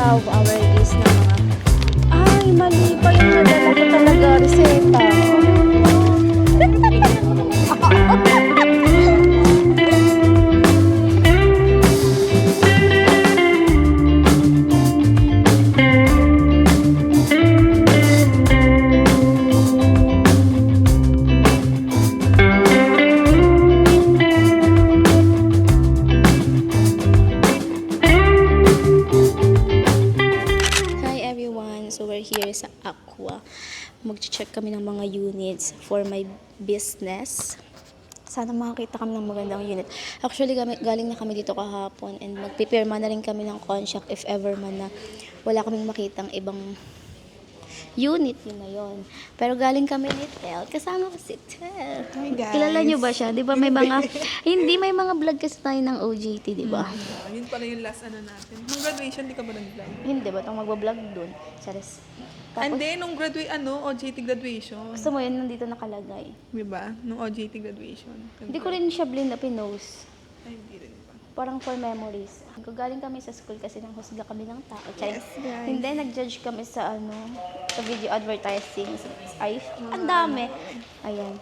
have our list na mga... Ay, mali pa yung nadala ko talaga, reseta. So we're here sa Aqua. Mag-check kami ng mga units for my business. Sana makakita kami ng magandang unit. Actually, galing na kami dito kahapon and magpipirma na rin kami ng contract if ever man na wala kaming makitang ibang unit, yun na yun. Pero galing kami ni Tel. Kasama ko si Tel. Hi guys. Kilala niyo ba siya? Di ba may mga, hindi may mga vlog kasi tayo ng OJT, di ba? Yun pala yung last ano natin. Nung graduation, di ka ba nag-vlog? Hindi ba? Itong magbablog dun. Charis. And then, nung OJT graduation. Gusto mo yun, nandito nakalagay. Di ba? Nung OJT graduation. Hindi ko rin siya pinost. Ay, hindi rin pa. Parang for memories. Galing kami sa school kasi nang husga kami ng tao. Yes, guys. Hindi, nag-judge kami sa sa video advertising. Ay, ang dami. Ayan.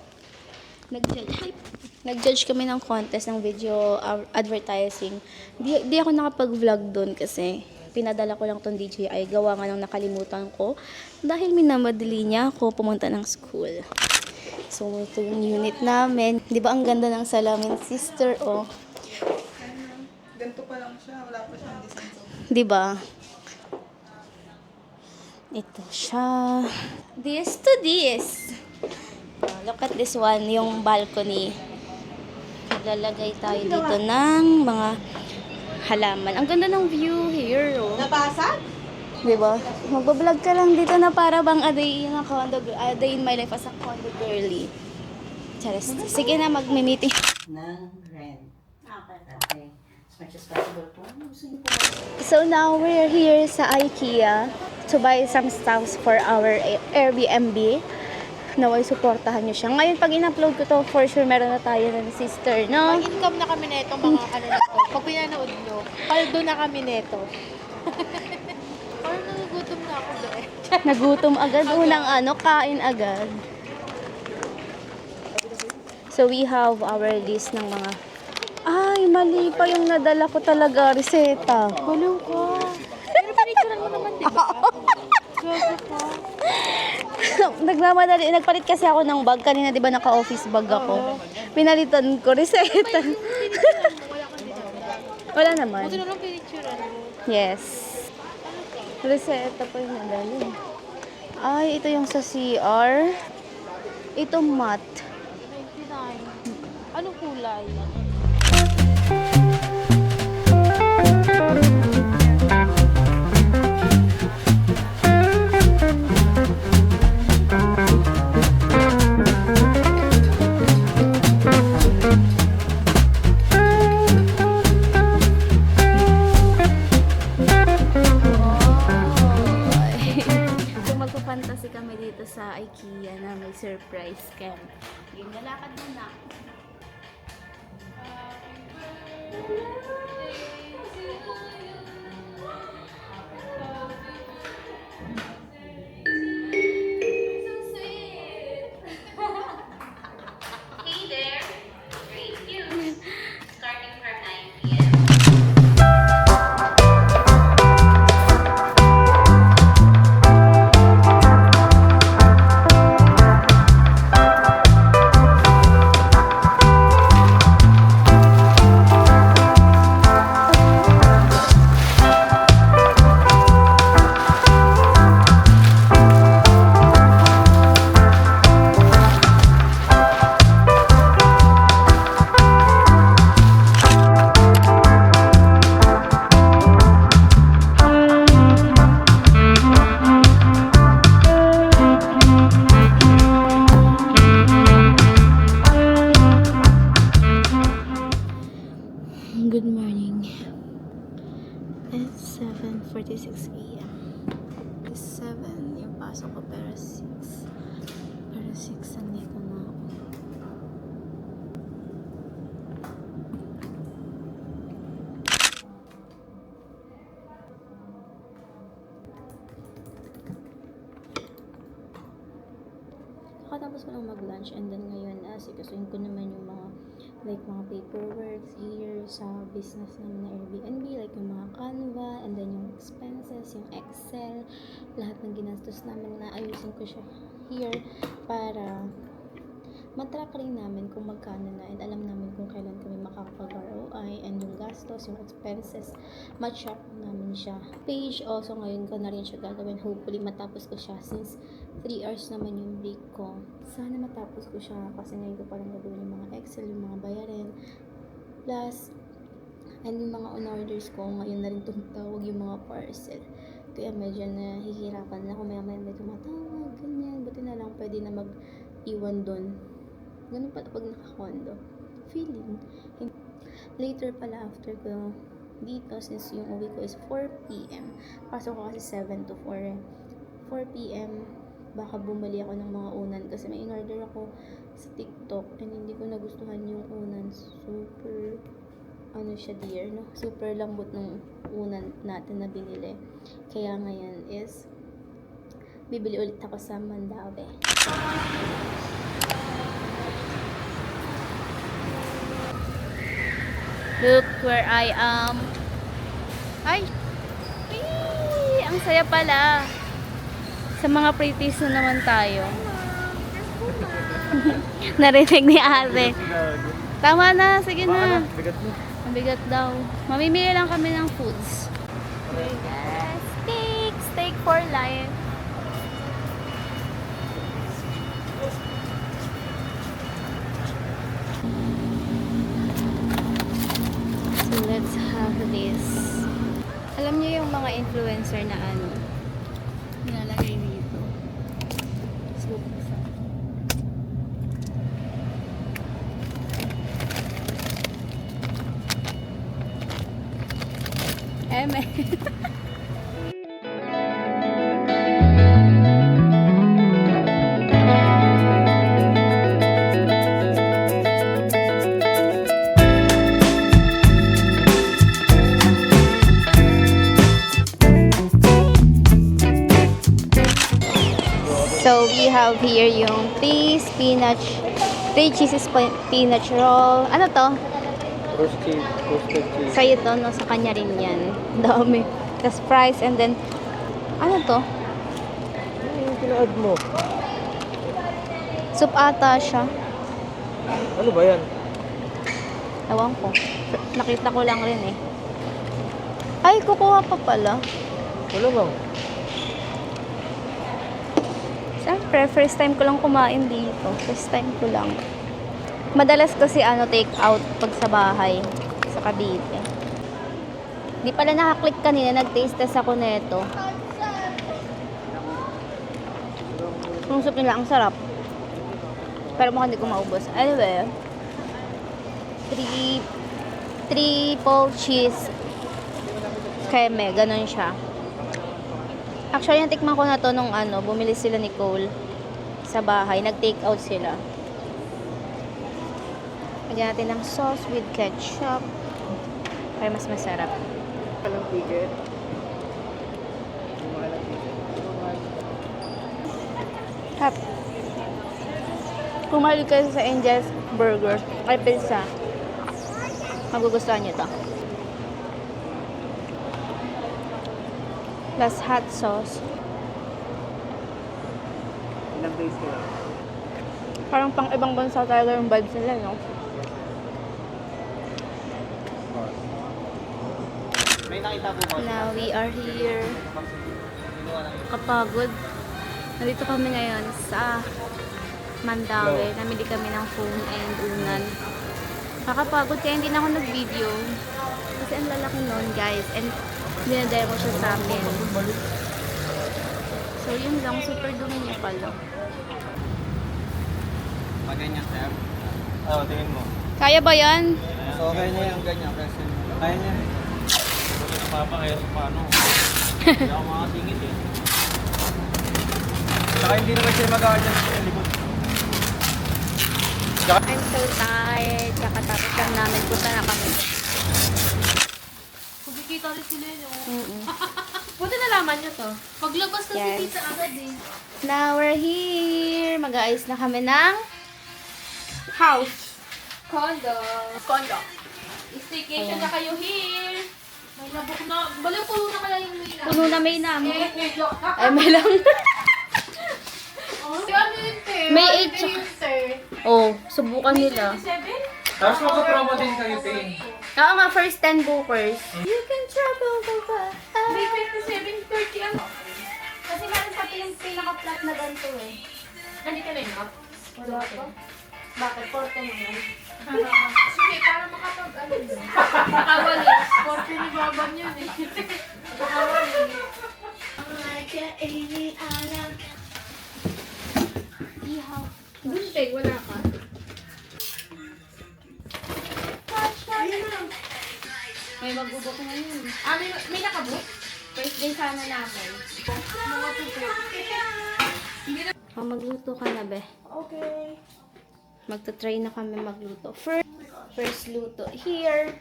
Nag-judge kami ng contest ng video advertising. Di ako nakapag-vlog doon kasi pinadala ko lang tong DJI. Gawa nga nang nakalimutan ko. Dahil minamadali niya ako pumunta ng school. So, ito yung unit namin. Di ba ang ganda ng salamin, sister? Oh. Ganito pa lang siya. Wala pa siyang design. Di ba? Ito siya. This to this. Look at this one, yung balcony. Lalagay tayo dito ng mga halaman. Ang ganda ng view here, oh. Nabasag? Di ba? Magbablog ka lang dito na para bang a day in my life as a condo girly. Charis. Sige na, mag-meeting. ng rent. Okay. As much as possible po. So now we're here sa IKEA to buy some stuffs for our Airbnb. Naway suportahan nyo siya. Ngayon pag in-upload ko to, for sure meron na tayo ng sister, no? Mag-income na kami neto mga ano na to. Pag pinanood nyo, paldo na kami neto. Parang nagugutom na ako doon. Nagutom agad. Unang kain agad. So we have our list ng mga... Ay, mali pa yung nadala ko talaga, reseta. Balong ko. Pero pinicturean mo naman, di ba? Grabe ka. Nagmamadali. Nagpalit kasi ako ng bag. Kanina, di ba, naka-office bag ako. Pinalitan ko, reseta. Wala naman. Buti na lang pinicturean mo. Yes. Reseta pa yung nadali. Ay, ito yung sa CR. Ito matte. 99. Anong kulay? Magpapantasy kami dito sa IKEA na may surprise camp. Game na lakad muna. Hey there, great news. Starting from 9 p.m. Good morning. It's 7:46 a.m. It's 7 yung pasok ko pero 6. Pero 6 nandito na ako. Kakatapos ko lang mag-lunch and then ngayon asikasuhin ko naman yung mga mga paperwork here sa business namin na Airbnb, like yung mga Canva and then yung expenses, yung Excel, lahat ng ginastos namin na ayusin ko siya here para matrack rin namin kung magkano na and alam namin kung kailan kami makakapag-ROI and yung gastos, yung expenses, match-up namin siya. Page also ngayon ko na rin siya gagawin. Hopefully matapos ko siya since 3 hours naman yung break ko. Sana matapos ko siya kasi ngayon ko parang gagawin yung mga Excel, yung mga bayarin. Plus, and yung mga on-orders ko, ngayon na rin tumatawag yung mga parcel. Kaya medyo nahihirapan na ako. Maya-maya may tumatawag, ganyan. Buti na lang pwede na mag-iwan doon. Ganun pala pag naka-condo. Feeling. Later pala after ko dito, since yung uwi ko is 4 p.m. Pasok ko kasi 7 to 4. 4 p.m. Baka bumali ako ng mga unan kasi may in-order ako sa TikTok and hindi ko nagustuhan yung unan. Super, siya dear, no? Super lambot ng unan natin na binili. Kaya ngayon is bibili ulit ako sa Mandaue. Look where I am. Ay! Ay! Ang saya pala. Sa mga pretties na naman tayo. Narinig ni ate. Tama na, sige na. Mabigat daw. Mamimili lang kami ng foods. Yes, steak! Steak for life. So let's have this. Alam niyo yung mga influencer na nilalagay dito. So, eme. So, we have here yung 3 cheese spinach roll. Ano to? Roasted cheese. Sa'yo to, no? Sa kanya rin yan. Dami. Tapos fries and then, ano to? Ano yung pina-add mo? Soup ata siya. Ano ba yan? Ewan ko. Nakita ko lang rin eh. Ay, kukuha pa pala. Wala bang? Siyempre, first time ko lang kumain dito. First time ko lang. Madalas kasi take out pag sa bahay. Sa Cavite. Di pala nakaklik kanina. Nag-taste test ako neto. Yung soup nila, ang sarap. Pero mukhang hindi ko maubos. Anyway, triple cheese keme. Ganon siya. Actually, natikman ko na to nung bumili sila ni Cole sa bahay. Nag-take out sila. Lagyan natin ng sauce with ketchup para mas masarap. Walang ticket. Hap. Kung mahilig kayo sa Angel's Burger, ay pizza, magugustuhan nyo to. Plus hot sauce. Ilang days ka lang? Parang pang ibang bansa talaga yung vibes nila, no? May nakita po ba? Now we are here. Kapagod. Nandito kami ngayon sa Mandaue. Namili kami ng phone and unan. Kakapagod kaya hindi na ako nag-video. Kasi ang lalaki nun, guys. And dinademo siya sa amin. So yun lang, super dumi niya pala. Maganyan, sir. Oo, tingin mo. Kaya ba yan? So, okay na yung ganyan. Kaya niya. Papa, kaya sa paano? Hindi ako makasingit eh. Saka hindi naman siya mag-aagyan sa likod. I'm so tired. Kakatapos lang namin. Punta na kami. Kumikita rin sila, no? Buti nalaman nyo to. Paglabas kasi Yes. pizza agad eh. Now we're here. Mag-aayos na kami ng house. Condo. Staycation na kayo here. May nabuk na. Baliw puno na kaya yung may na. Puno na may namo. joke ka. Ay, may lang. Si ano yun, te? May Ano eight yun, tsaka- te? Oh, subukan nila. 27? Tapos mag-promo din kayo, te. Oo nga, first 10 bookers. You can travel the world. May 27.30 ang... Kasi meron pati yung pinaka-flat na ganito eh. Nandito na yun, Wala pa. Bakit? 40 naman. Sige, para makapag... Ano yun? Nakawalis. 40 ni Baban yun eh. Nakawalis. Ihaw. Bunteg, wala ka. May magbubok ngayon. Ah, may nakabook? First day sana namin. Mga tutup. Magluto ka na, be. Okay. Magta-try na kami magluto. First luto here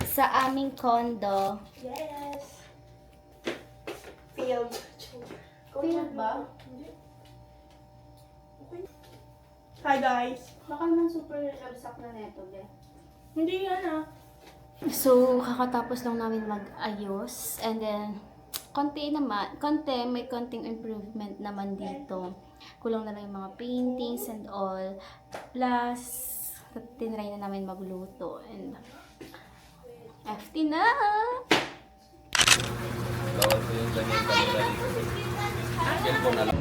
sa aming condo. Yes. Field. Field ba? Hi guys. Baka naman super labsak na neto, be. Hindi yan ah. So, kakatapos lang namin mag-ayos. And then, may konting improvement naman dito. Kulang na lang yung mga paintings and all. Plus, tinry na namin magluto. And, FT na! Bawal ko yung ganyan talaga dito. Cellphone na lang.